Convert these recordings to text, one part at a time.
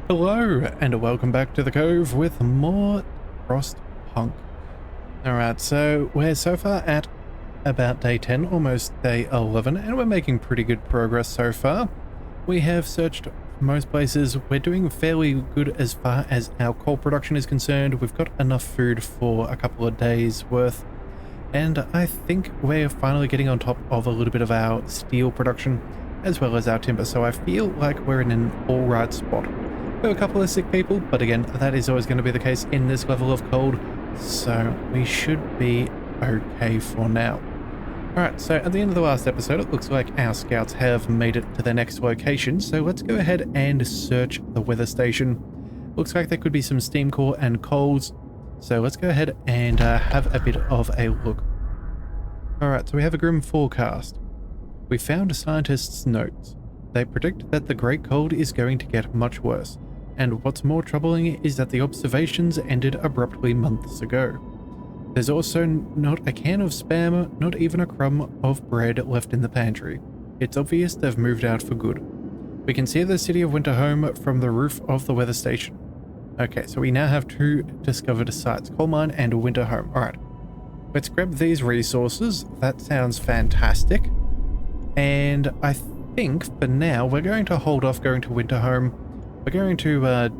Hello, and welcome back to the Cove with more Frostpunk. Alright, so we're so far at about day 10, almost day 11, and we're making pretty good progress so far. We have searched most places. We're doing fairly good as far as our coal production is concerned. We've got enough food for a couple of days worth, and I think we're finally getting on top of a little bit of our steel production as well as our timber, so I feel like we're in an alright spot. We have a couple of sick people, but again, that is always going to be the case in this level of cold, so we should be okay for now. Alright, so at the end of the last episode, it looks like our scouts have made it to their next location, so let's go ahead and search the weather station. Looks like there could be some steam core and coals, so let's go ahead and have a bit of a look. Alright, so we have a grim forecast. We found scientists' notes. They predict that the Great Cold is going to get much worse, and what's more troubling is that the observations ended abruptly months ago. There's also not a can of Spam, not even a crumb of bread left in the pantry. It's obvious they've moved out for good. We can see the city of Winterhome from the roof of the weather station. Okay, so we now have two discovered sites, Coal Mine and Winterhome. Alright, let's grab these resources. That sounds fantastic. And I think for now we're going to hold off going to Winterhome. We're going to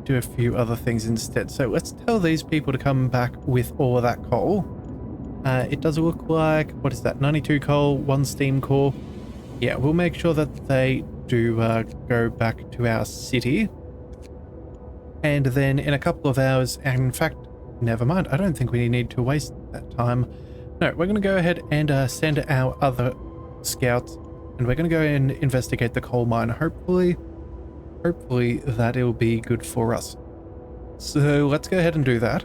do a few other things instead. So let's tell these people to come back with all of that coal. It does look like, what is that, 92 coal, 1 steam core. Yeah, we'll make sure that they do go back to our city. And then in a couple of hours, and in fact, never mind, I don't think we need to waste that time. No, we're going to go ahead and send our other scouts, and we're going to go and investigate the coal mine. Hopefully that'll be good for us. So let's go ahead and do that.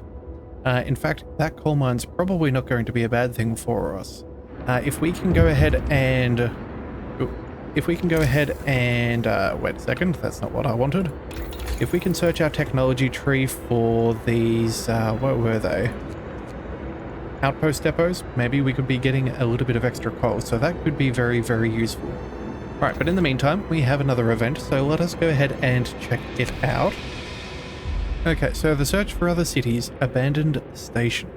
In fact, that coal mine's probably not going to be a bad thing for us. If we can go ahead and wait a second, that's not what I wanted. If we can search our technology tree for these, what were they? Outpost depots, maybe we could be getting a little bit of extra coal, so that could be very, very useful. Right, but in the meantime, we have another event, so let us go ahead and check it out. Okay, so the search for other cities, abandoned station.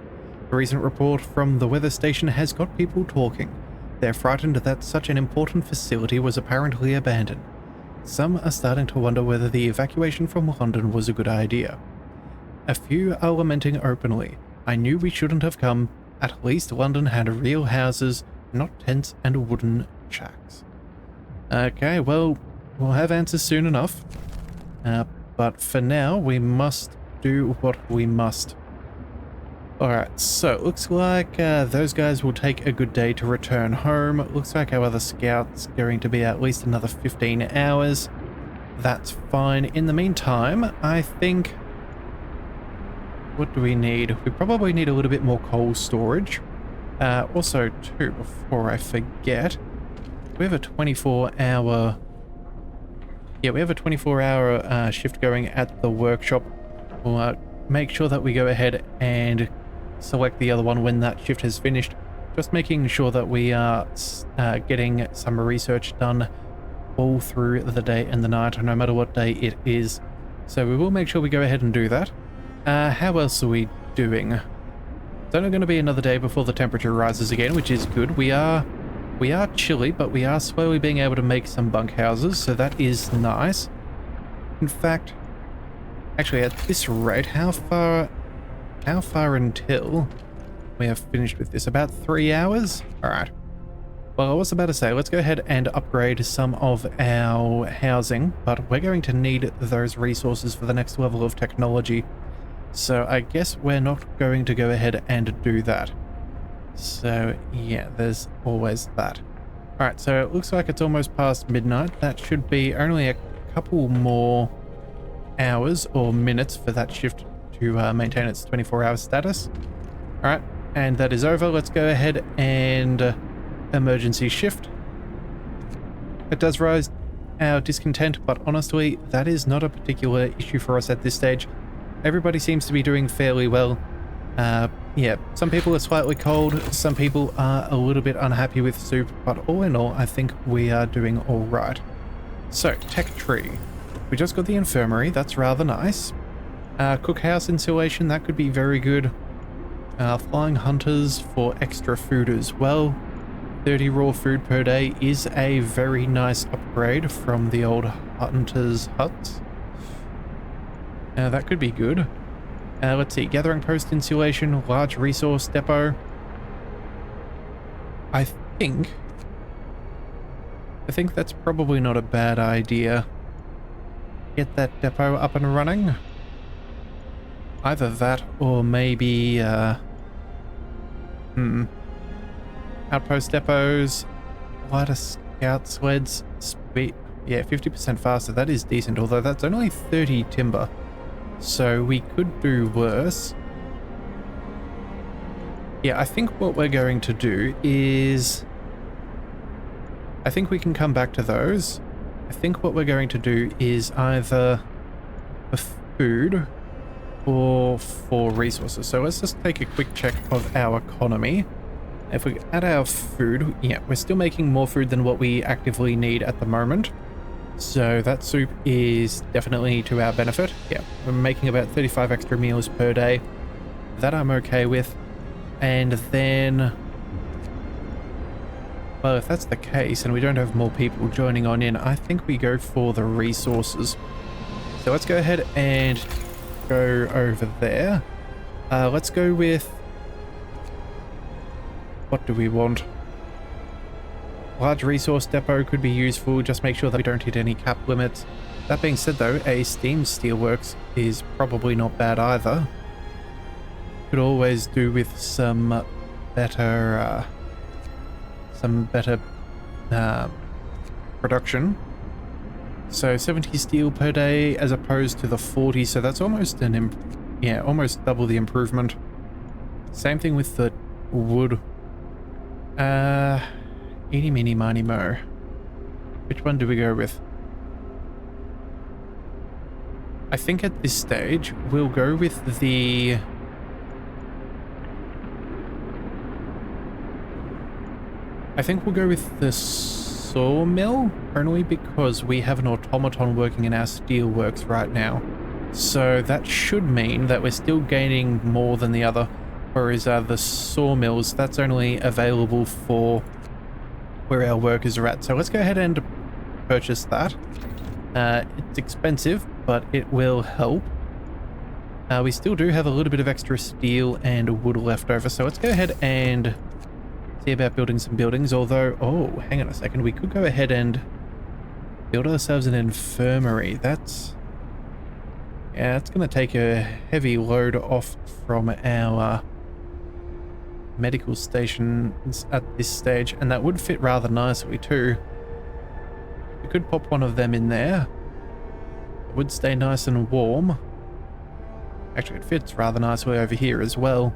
A recent report from the weather station has got people talking. They're frightened that such an important facility was apparently abandoned. Some are starting to wonder whether the evacuation from London was a good idea. A few are lamenting openly. I knew we shouldn't have come. At least London had real houses, not tents and wooden shacks. Okay, well, we'll have answers soon enough. But for now, we must do what we must. Alright, so it looks like those guys will take a good day to return home. It looks like our other scout's going to be at least another 15 hours. That's fine. In the meantime, I think... what do we need? We probably need a little bit more coal storage. Also, too, before I forget, we have a 24-hour... yeah, we have a 24-hour shift going at the workshop. We'll make sure that we go ahead and select the other one when that shift has finished. Just making sure that we are getting some research done all through the day and the night, no matter what day it is. So we will make sure we go ahead and do that. How else are we doing? It's only going to be another day before the temperature rises again, which is good. We are chilly, but we are slowly being able to make some bunkhouses, so that is nice. In fact, actually at this rate, how far until we have finished with this? About 3 hours? Alright. Well, I was about to say, let's go ahead and upgrade some of our housing, but we're going to need those resources for the next level of technology. So I guess we're not going to go ahead and do that. So yeah, there's always that. Alright, so it looks like it's almost past midnight. That should be only a couple more hours or minutes for that shift to maintain its 24-hour status. Alright, and that is over. Let's go ahead and emergency shift. It does rise our discontent, but honestly, that is not a particular issue for us at this stage. Everybody seems to be doing fairly well. Yeah, some people are slightly cold, some people are a little bit unhappy with soup, but all in all, I think we are doing all right. So, tech tree. We just got the infirmary. That's rather nice. Cookhouse insulation, that could be very good. Flying hunters for extra food as well. 30 raw food per day is a very nice upgrade from the old hunters' huts. That could be good. Let's see, gathering post insulation, large resource depot. I think that's probably not a bad idea. Get that depot up and running. Either that or maybe outpost depots, lighter scout sleds, speed, yeah, 50% faster. That is decent, although that's only 30 timber, so we could do worse. Yeah, I think what we're going to do is, I think we can come back to those. I think what we're going to do is either for food or for resources. So let's just take a quick check of our economy. If we add our food, yeah, we're still making more food than what we actively need at the moment. So that soup is definitely to our benefit. Yeah, we're making about 35 extra meals per day. That I'm okay with. And then, well, if that's the case and we don't have more people joining on in, I think we go for the resources. So let's go ahead and go over there. Let's go with, what do we want? Large resource depot could be useful. Just make sure that we don't hit any cap limits. That being said though, a steam steelworks is probably not bad either. Could always do with some better production. So 70 steel per day as opposed to the 40, so that's almost almost double the improvement. Same thing with the wood. Eeny, meeny, miny, mo. Which one do we go with? I think at this stage we'll go with the... I think we'll go with the sawmill, only because we have an automaton working in our steelworks right now. So that should mean that we're still gaining more than the other, whereas the sawmills, that's only available for where our workers are at. So let's go ahead and purchase that. It's expensive, but it will help. We still do have a little bit of extra steel and wood left over, so let's go ahead and see about building some buildings, although, oh, hang on a second, we could go ahead and build ourselves an infirmary. That's going to take a heavy load off from our medical stations at this stage, and that would fit rather nicely too. We could pop one of them in there. It would stay nice and warm. Actually, it fits rather nicely over here as well.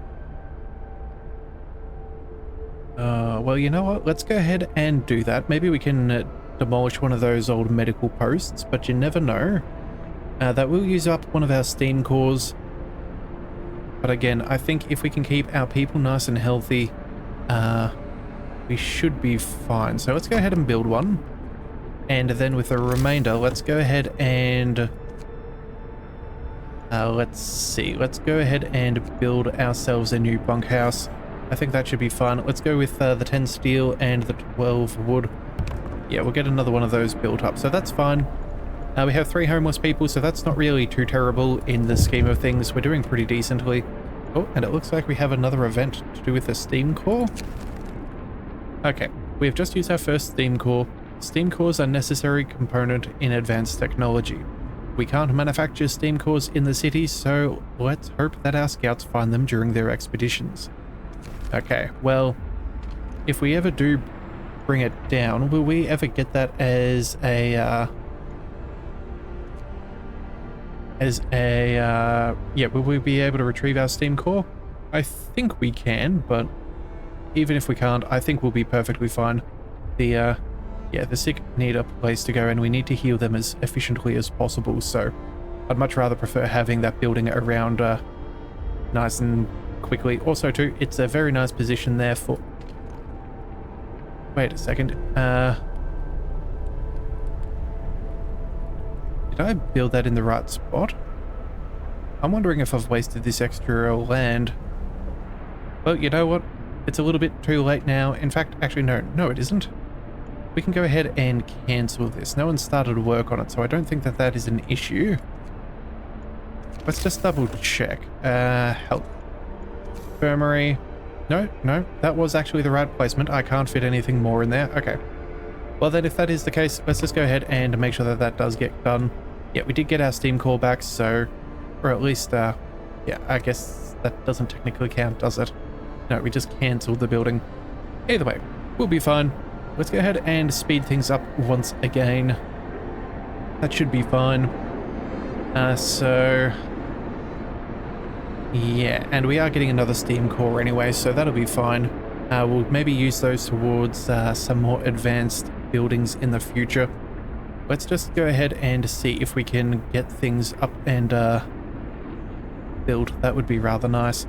Well, you know what? Let's go ahead and do that. Maybe we can demolish one of those old medical posts, but you never know. That will use up one of our steam cores. But again, I think if we can keep our people nice and healthy, we should be fine. So let's go ahead and build one. And then with the remainder, let's go ahead and... let's see. Let's go ahead and build ourselves a new bunkhouse. I think that should be fun. Let's go with the 10 steel and the 12 wood. Yeah, we'll get another one of those built up, so that's fine. We have 3 homeless people, so that's not really too terrible in the scheme of things. We're doing pretty decently. Oh, and it looks like we have another event to do with the steam core. Okay, we have just used our first steam core. Steam cores are a necessary component in advanced technology. We can't manufacture steam cores in the city, so let's hope that our scouts find them during their expeditions. Okay, well, if we ever do bring it down, will we ever get that as a, yeah, will we be able to retrieve our steam core? I think we can, but even if we can't, I think we'll be perfectly fine. Yeah, the sick need a place to go, and we need to heal them as efficiently as possible, so I'd much rather prefer having that building around nice and quickly. Also too, it's a very nice position there for... Wait a second. Did Did I build that in the right spot? I'm wondering if I've wasted this extra land. Well, you know what? It's a little bit too late now. In fact, actually, no, it isn't. We can go ahead and cancel this. No one started work on it, so I don't think that that is an issue. Let's just double check. Health. Infirmary. No, that was actually the right placement. I can't fit anything more in there. Okay. Well then, if that is the case, let's just go ahead and make sure that that does get done. Yeah, we did get our Steam callbacks, so... Or at least, yeah, I guess that doesn't technically count, does it? No, we just cancelled the building. Either way, we'll be fine. Let's go ahead and speed things up once again. That should be fine. Yeah, and we are getting another Steam core anyway, so that'll be fine. We'll maybe use those towards some more advanced buildings in the future. Let's just go ahead and see if we can get things up and build. That would be rather nice.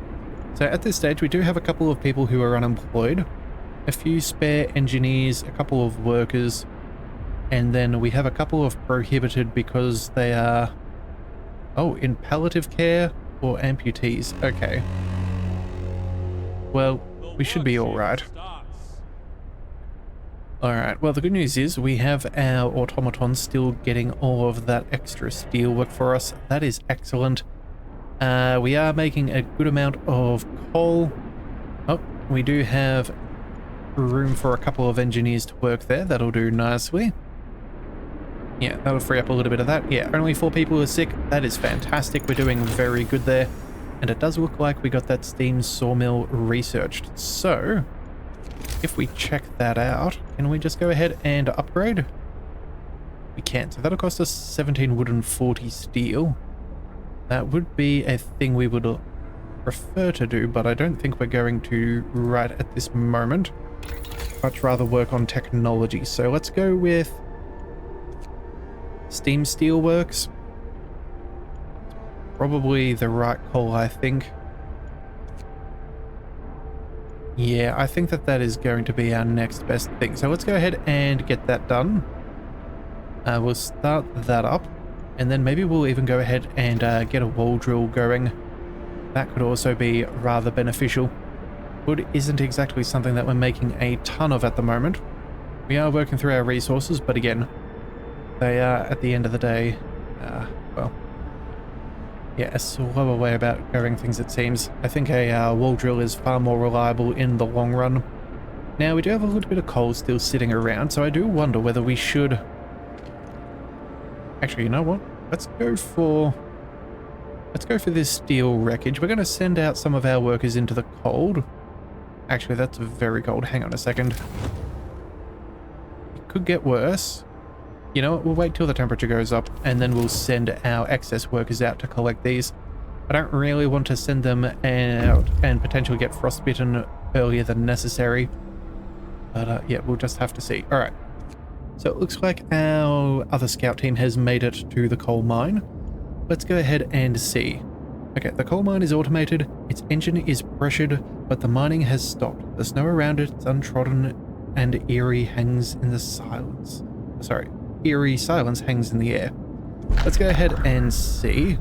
So at this stage, we do have a couple of people who are unemployed, a few spare engineers, a couple of workers, and then we have a couple of prohibited because they are, in palliative care or amputees. Okay. Well, we should be alright. Alright, well the good news is we have our automatons still getting all of that extra steel work for us. That is excellent. We are making a good amount of coal. Oh, we do have room for a couple of engineers to work there. That'll do nicely. Yeah, that'll free up a little bit of that. Yeah, only 4 people are sick. That is fantastic. We're doing very good there. And it does look like we got that steam sawmill researched. So, if we check that out, can we just go ahead and upgrade? We can. So that'll cost us 17 wood and 40 steel. That would be a thing we would prefer to do, but I don't think we're going to right at this moment. Much rather work on technology. So let's go with Steam Steelworks. Probably the right call, I think. Yeah, I think that that is going to be our next best thing. So let's go ahead and get that done. We'll start that up. And then maybe we'll even go ahead and get a wall drill going. That could also be rather beneficial. Wood isn't exactly something that we're making a ton of at the moment. We are working through our resources, but again, they are, at the end of the day, well, yeah, a slower way about going things, it seems. I think a wall drill is far more reliable in the long run. Now, we do have a little bit of coal still sitting around, so I do wonder whether we should... Actually, you know what? Let's go for this steel wreckage. We're going to send out some of our workers into the cold. Actually, that's very cold. Hang on a second. It could get worse. You know what? We'll wait till the temperature goes up, and then we'll send our excess workers out to collect these. I don't really want to send them out and potentially get frostbitten earlier than necessary. But yeah, we'll just have to see. All right. So it looks like our other scout team has made it to the coal mine. Let's go ahead and see. Okay, the coal mine is automated, its engine is pressured, but the mining has stopped. The snow around it is untrodden and eerie hangs in the silence. Sorry, eerie silence hangs in the air. Let's go ahead and see.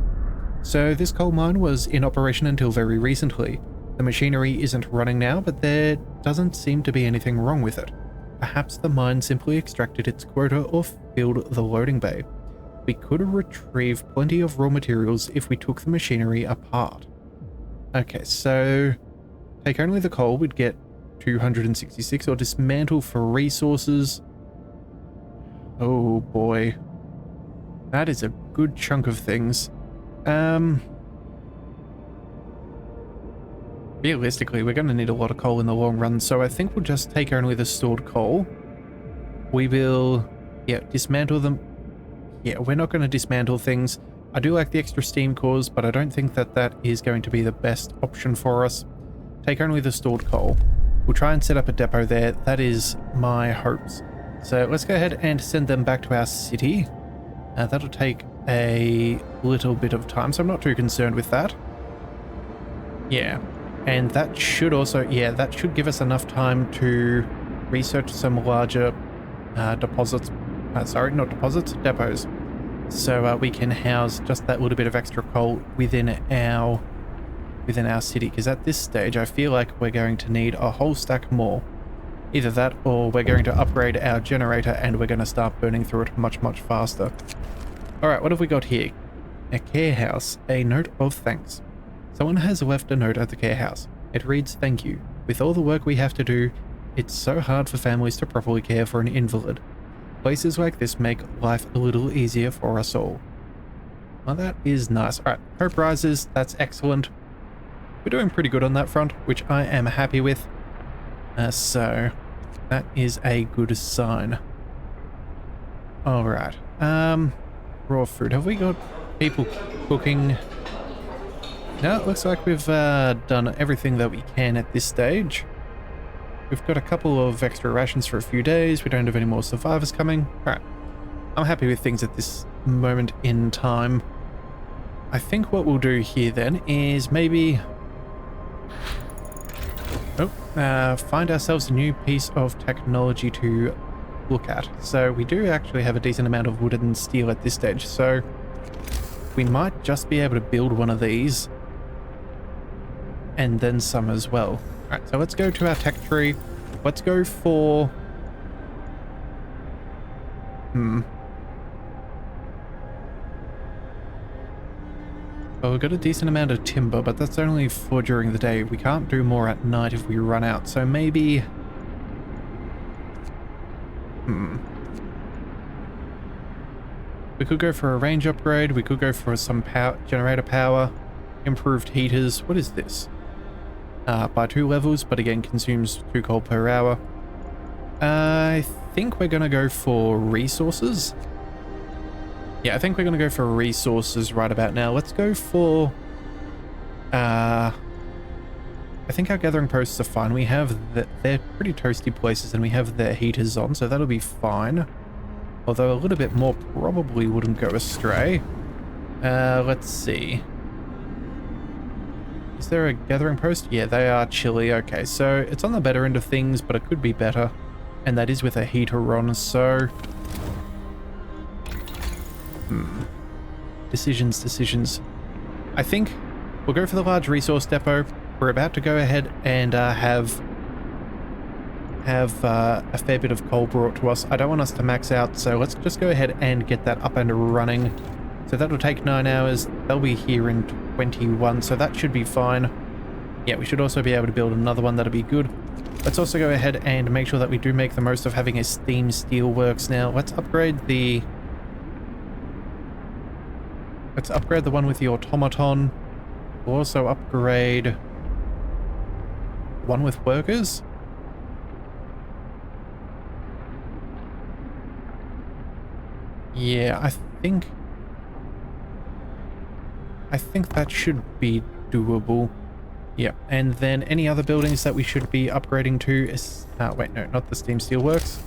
So this coal mine was in operation until very recently. The machinery isn't running now, but there doesn't seem to be anything wrong with it. Perhaps the mine simply extracted its quota or filled the loading bay. We could retrieve plenty of raw materials if we took the machinery apart. Okay, so take only the coal, we'd get 266, or dismantle for resources. Oh boy. That is a good chunk of things. Realistically, we're going to need a lot of coal in the long run, so I think we'll just take only the stored coal. We will, dismantle them. Yeah, we're not going to dismantle things. I do like the extra steam cores, but I don't think that that is going to be the best option for us. Take only the stored coal. We'll try and set up a depot there. That is my hopes. So let's go ahead and send them back to our city. That'll take a little bit of time, so I'm not too concerned with that. Yeah. And that should also, that should give us enough time to research some larger deposits. Sorry, not deposits, depots. so we can house just that little bit of extra coal within our city, because at this stage I feel like we're going to need a whole stack more. Either that, or we're going to upgrade our generator and we're going to start burning through it much faster. Alright, what have we got here? A care house. A note of thanks. Someone has left a note at the care house. It reads, "Thank you. With all the work we have to do, it's so hard for families to properly care for an invalid. Places like this make life a little easier for us all." Well, that is nice. Alright, hope rises. That's excellent. We're doing pretty good on that front, which I am happy with. So, that is a good sign. Alright. Raw food. Have we got people cooking? No, it looks like we've done everything that we can at this stage. We've got a couple of extra rations for a few days. We don't have any more survivors coming. Alright. I'm happy with things at this moment in time. I think what we'll do here then is maybe... find ourselves a new piece of technology to look at. So we do actually have a decent amount of wood and steel at this stage, so we might just be able to build one of these and then some as well. Alright, so let's go to our tech tree. Let's go for... Well, we've got a decent amount of timber, but that's only for during the day. We can't do more at night if we run out, so maybe... We could go for a range upgrade, we could go for some generator power, improved heaters. What is this? By 2 levels, but again consumes 2 coal per hour. I think we're going to go for resources. Yeah, I think we're going to go for resources right about now. Let's go for... I think our gathering posts are fine. We have... They're pretty toasty places and we have their heaters on, so that'll be fine. Although a little bit more probably wouldn't go astray. Let's see. Is there a gathering post? Yeah, they are chilly. Okay, so it's on the better end of things, but it could be better. And that is with a heater on, so... Decisions. I think we'll go for the large resource depot. We're about to go ahead and have a fair bit of coal brought to us. I don't want us to max out, so let's just go ahead and get that up and running. So that'll take 9 hours. They'll be here in 21, so that should be fine. Yeah, we should also be able to build another one. That'll be good. Let's also go ahead and make sure that we do make the most of having a steam steelworks now. Let's upgrade the... Let's upgrade the one with the automaton. We'll also upgrade one with workers. Yeah, I think that should be doable. Yeah, and then any other buildings that we should be upgrading to is... wait, no, not the steam steelworks.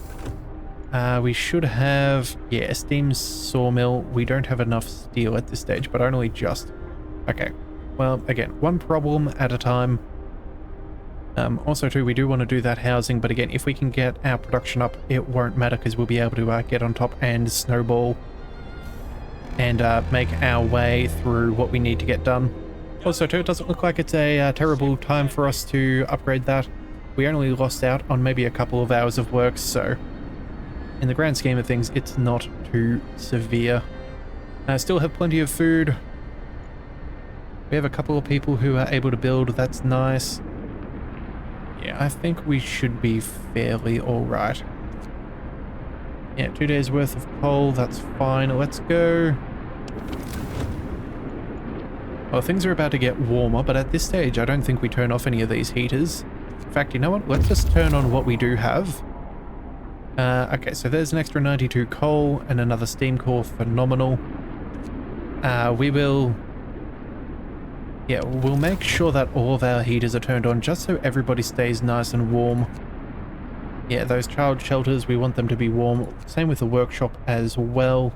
We should have... Yeah, a steam sawmill. We don't have enough steel at this stage, but only just. Okay. Well, again, one problem at a time. Also, too, we do want to do that housing, but again, if we can get our production up, it won't matter because we'll be able to get on top and snowball and make our way through what we need to get done. Also, too, it doesn't look like it's a terrible time for us to upgrade that. We only lost out on maybe a couple of hours of work, so in the grand scheme of things, it's not too severe. Still have plenty of food. We have a couple of people who are able to build. That's nice. Yeah, I think we should be fairly alright. Yeah, 2 days worth of coal. That's fine. Let's go. Well, things are about to get warmer, but at this stage, I don't think we turn off any of these heaters. In fact, you know what? Let's just turn on what we do have. Okay, so there's an extra 92 coal and another steam core. Phenomenal. We will... Yeah, we'll make sure that all of our heaters are turned on just so everybody stays nice and warm. Yeah, those child shelters, we want them to be warm. Same with the workshop as well.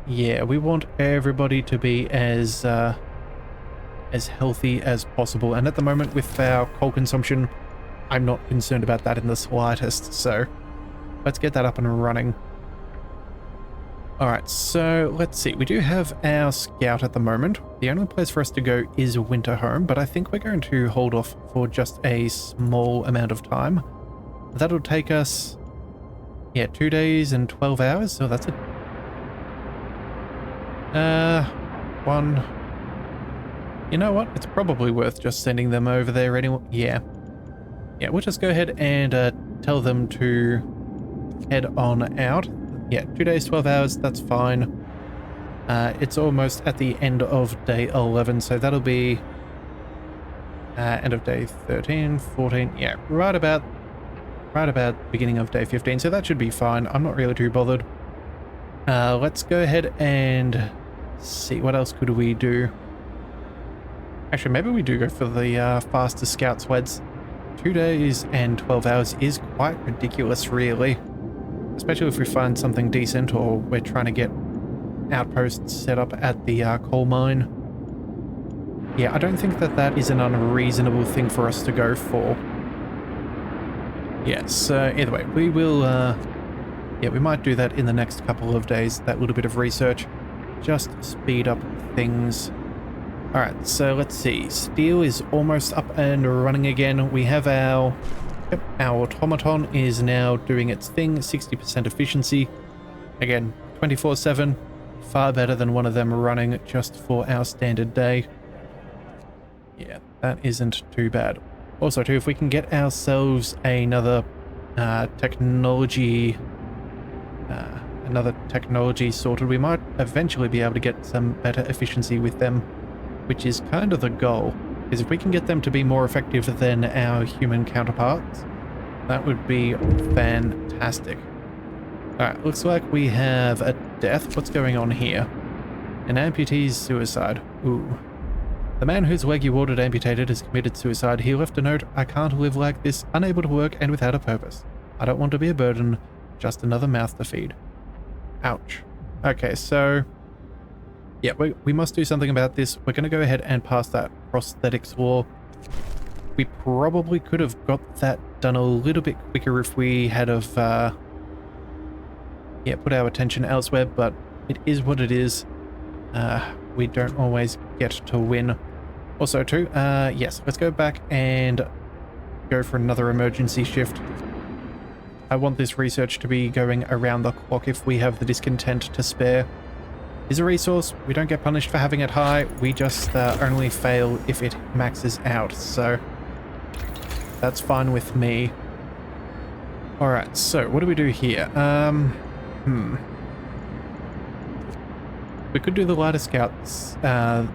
Yeah, we want everybody to be as healthy as possible. And at the moment, with our coal consumption, I'm not concerned about that in the slightest. So let's get that up and running. Alright, so let's see. We do have our scout at the moment. The only place for us to go is Winterhome, but I think we're going to hold off for just a small amount of time. That'll take us, yeah, 2 days and 12 hours, so that's it. One. You know what? It's probably worth just sending them over there anyway. Yeah. Yeah, we'll just go ahead and tell them to head on out. Yeah, 2 days, 12 hours, that's fine. It's almost at the end of day 11, so that'll be end of day 13, 14, yeah, right about beginning of day 15, so that should be fine. I'm not really too bothered. Let's go ahead and see, what else could we do? Actually, maybe we do go for the faster scout sleds. 2 days and 12 hours is quite ridiculous, really. Especially if we find something decent or we're trying to get outposts set up at the coal mine. Yeah, I don't think that that is an unreasonable thing for us to go for. Yeah, so either way, we will, yeah, we might do that in the next couple of days, that little bit of research. Just speed up things. Alright, so let's see. Steel is almost up and running again. We have our... Yep, our automaton is now doing its thing, 60% efficiency. Again, 24/7, far better than one of them running just for our standard day. Yeah, that isn't too bad. Also too, if we can get ourselves another technology sorted, we might eventually be able to get some better efficiency with them, which is kind of the goal. Is if we can get them to be more effective than our human counterparts, that would be fantastic. Alright, looks like we have a death. What's going on here? An amputee's suicide. Ooh. The man whose leg you ordered amputated has committed suicide. He left a note, "I can't live like this, unable to work and without a purpose. I don't want to be a burden, just another mouth to feed." Ouch. Okay, so... yeah, we must do something about this. We're going to go ahead and pass that prosthetics law. We probably could have got that done a little bit quicker if we had of, yeah, put our attention elsewhere, but it is what it is. We don't always get to win. Also, too, yes, let's go back and go for another emergency shift. I want this research to be going around the clock if we have the discontent to spare. Is a resource. We don't get punished for having it high. We just only fail if it maxes out. So that's fine with me. Alright, so what do we do here? We could do the lighter scout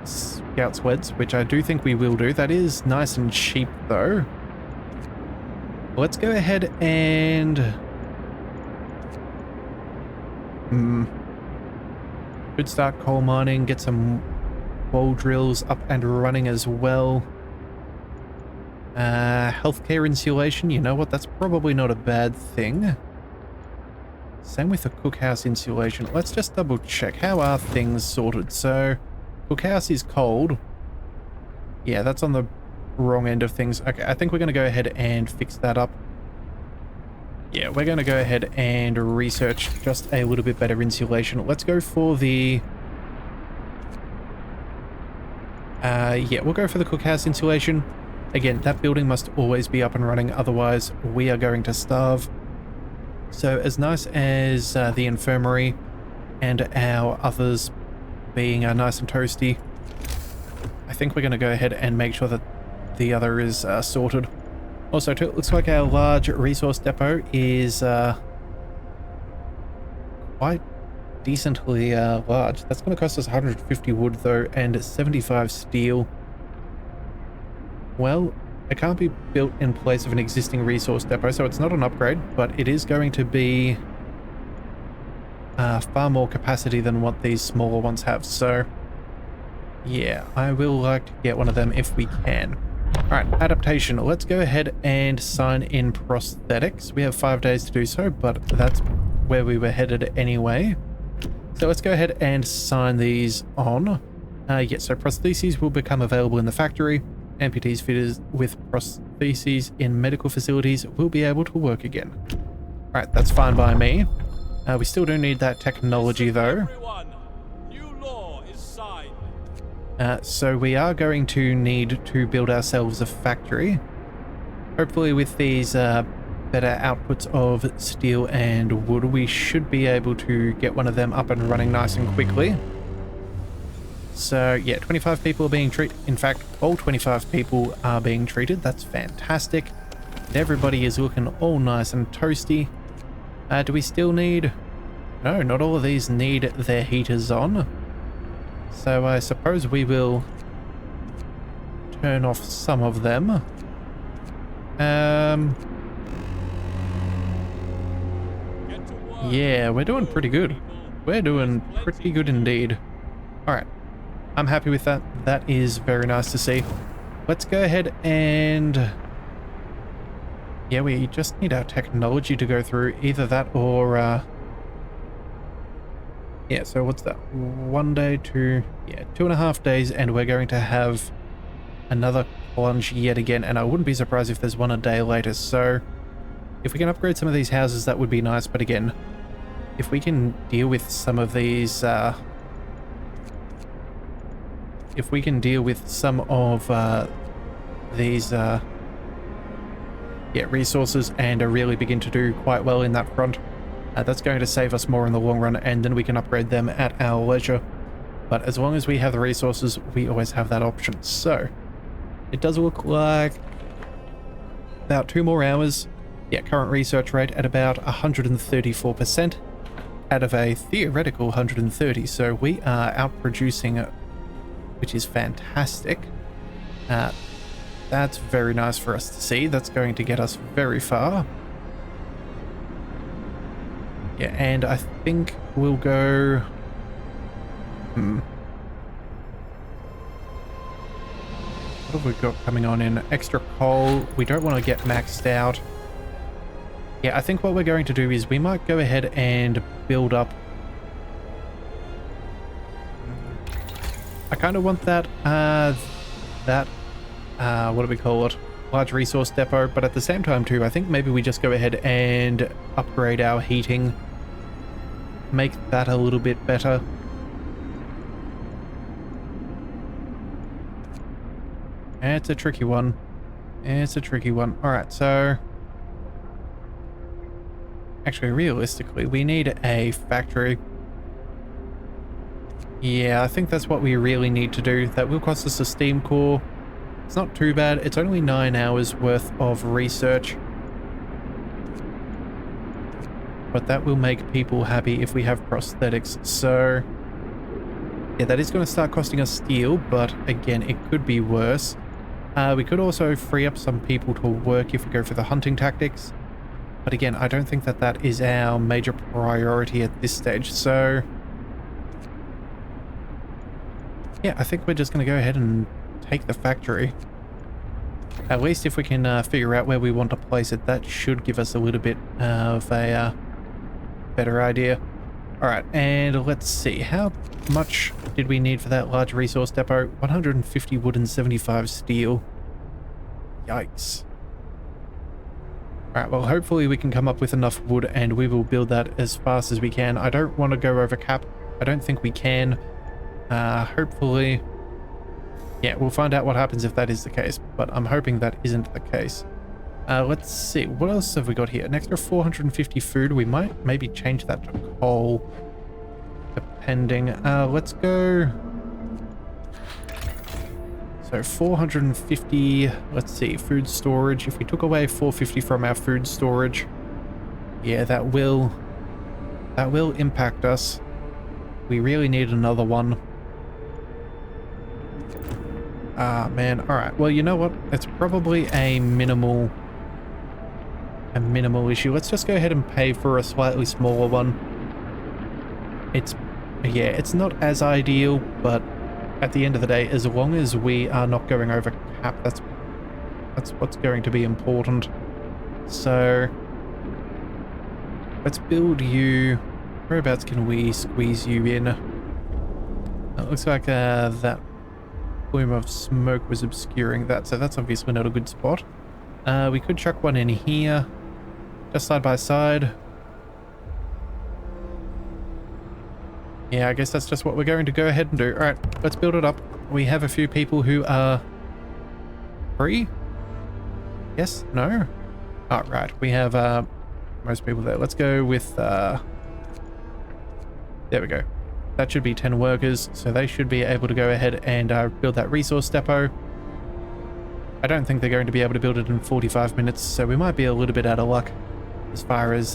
sleds, which I do think we will do. That is nice and cheap though. Let's go ahead and... could start coal mining, get some wall drills up and running as well. Healthcare insulation, you know what, that's probably not a bad thing. Same with the cookhouse insulation. Let's just double check. How are things sorted? So, cookhouse is cold. Yeah, that's on the wrong end of things. Okay, I think we're going to go ahead and fix that up. Yeah, we're going to go ahead and research just a little bit better insulation. Let's go for the... yeah, we'll go for the cookhouse insulation. Again, that building must always be up and running, otherwise we are going to starve. So as nice as the infirmary and our others being nice and toasty, I think we're going to go ahead and make sure that the other is sorted. Also, too, it looks like our large resource depot is quite decently large. That's going to cost us 150 wood, though, and 75 steel. Well, it can't be built in place of an existing resource depot, so it's not an upgrade, but it is going to be far more capacity than what these smaller ones have. So, yeah, I will like to get one of them if we can. Alright, adaptation. Let's go ahead and sign in prosthetics. We have 5 days to do so, but that's where we were headed anyway. So let's go ahead and sign these on. Yes, so prostheses will become available in the factory. Amputees fitters with prostheses in medical facilities will be able to work again. Alright, that's fine by me. We still do need that technology though. New law is signed. So we are going to need to build ourselves a factory. Hopefully with these better outputs of steel and wood, we should be able to get one of them up and running nice and quickly. So yeah, 25 people are being treated. In fact, all 25 people are being treated. That's fantastic. Everybody is looking all nice and toasty. Do we still need... No, not all of these need their heaters on. So I suppose we will turn off some of them. Yeah, we're doing pretty good. We're doing pretty good indeed. Alright. I'm happy with that. That is very nice to see. Let's go ahead and... Yeah, we just need our technology to go through. Either that or... Yeah, so what's that? 1 day to... Yeah, 2.5 days, and we're going to have another plunge yet again, and I wouldn't be surprised if there's one a day later. So if we can upgrade some of these houses, that would be nice. But again, if we can deal with some of these... if we can deal with some of these resources and really begin to do quite well in that front, that's going to save us more in the long run, and then we can upgrade them at our leisure. But as long as we have the resources, we always have that option. So it does look like about 2 more hours. Yeah, current research rate at about 134% out of a theoretical 130. So we are outproducing, which is fantastic. That's very nice for us to see. That's going to get us very far. Yeah, and I think we'll go... What have we got coming on in? Extra coal. We don't want to get maxed out. Yeah, I think what we're going to do is we might go ahead and build up... I kind of want that, what do we call it? Large resource depot, but at the same time too, I think maybe we just go ahead and upgrade our heating. Make that a little bit better. It's a tricky one. It's a tricky one. Alright, so... Actually, realistically, we need a factory. Yeah, I think that's what we really need to do. That will cost us a steam core. It's not too bad. It's only 9 hours worth of research. But that will make people happy if we have prosthetics. So, yeah, that is going to start costing us steel, but again, it could be worse. We could also free up some people to work if we go for the hunting tactics. But again, I don't think that that is our major priority at this stage. So, yeah, I think we're just going to go ahead and take the factory. At least if we can figure out where we want to place it, that should give us a little bit of a better idea. Alright, and let's see. How much did we need for that large resource depot? 150 wood and 75 steel. Yikes. Alright, well, hopefully we can come up with enough wood and we will build that as fast as we can. I don't want to go over cap. I don't think we can. Hopefully... Yeah, we'll find out what happens if that is the case, but I'm hoping that isn't the case. Let's see, what else have we got here? An extra 450 food. We might maybe change that to coal, depending. Let's go... So 450, let's see, food storage. If we took away 450 from our food storage, yeah, that will impact us. We really need another one. Ah, man. Alright, well, you know what? It's probably a minimal issue. Let's just go ahead and pay for a slightly smaller one. Yeah, it's not as ideal, but at the end of the day, as long as we are not going over cap, that's what's going to be important. So, let's build you... Whereabouts can we squeeze you in? It looks like that plume of smoke was obscuring that, so that's obviously not a good spot. We could chuck one in here, just side by side. Yeah, I guess that's just what we're going to go ahead and do. All right, let's build it up. We have a few people who are free. Yes? No? Oh, right. We have most people there. Let's go with... there we go. That should be 10 workers, so they should be able to go ahead and build that resource depot. I don't think they're going to be able to build it in 45 minutes, so we might be a little bit out of luck as far as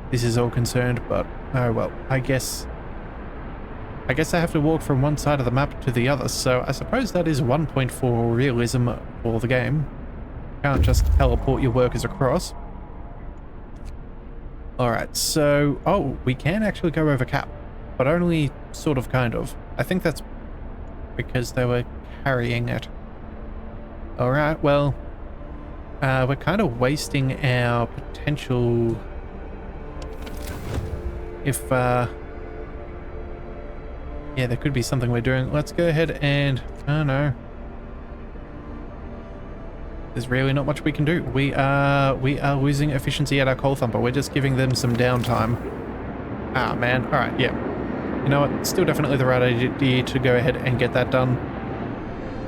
this is all concerned, but oh well, I guess I have to walk from one side of the map to the other, so I suppose that is 1 point for realism for the game. Can't just teleport your workers across. Alright, so... oh, we can actually go over cap, but only sort of kind of. I think that's because they were carrying it. Alright, well... we're kind of wasting our potential... if, yeah, there could be something we're doing. Let's go ahead and... oh no. There's really not much we can do. We are losing efficiency at our coal thumper. We're just giving them some downtime. Ah, man. Alright, yeah. You know what? Still definitely the right idea to go ahead and get that done.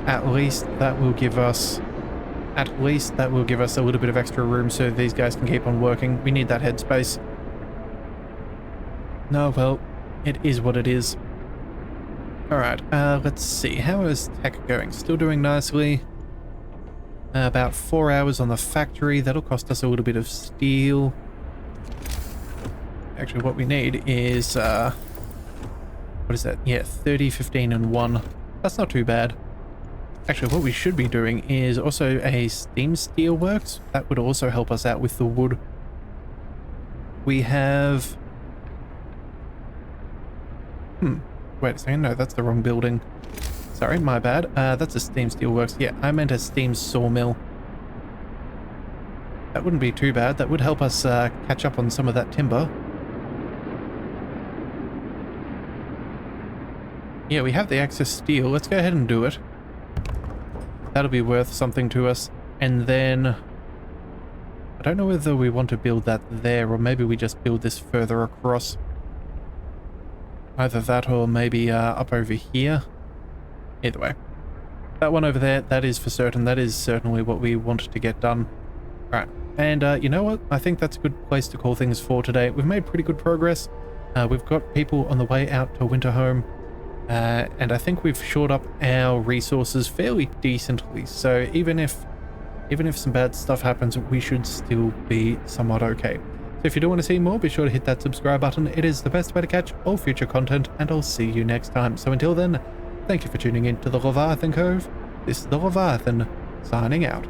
At least that will give us a little bit of extra room so these guys can keep on working. We need that headspace. No, well, it is what it is. Alright, let's see. How is tech going? Still doing nicely. About 4 hours on the factory. That'll cost us a little bit of steel. Actually, what we need is, what is that? Yeah, 30, 15, and 1. That's not too bad. Actually, what we should be doing is also a steam steel works. That would also help us out with the wood. We have... wait a second. No, that's the wrong building. Sorry, my bad. That's a steam steel works. Yeah, I meant a steam sawmill. That wouldn't be too bad. That would help us catch up on some of that timber. Yeah, we have the excess steel. Let's go ahead and do it. That'll be worth something to us. And then... I don't know whether we want to build that there, or maybe we just build this further across. Either that or maybe up over here. Either way. That one over there, that is for certain. That is certainly what we wanted to get done. Alright. And you know what? I think that's a good place to call things for today. We've made pretty good progress. We've got people on the way out to Winterhome. And I think we've shored up our resources fairly decently. So even if some bad stuff happens, we should still be somewhat okay. So if you do want to see more, be sure to hit that subscribe button. It is the best way to catch all future content, and I'll see you next time. So until then, thank you for tuning in to the Leviathan Cove. This is the Leviathan, signing out.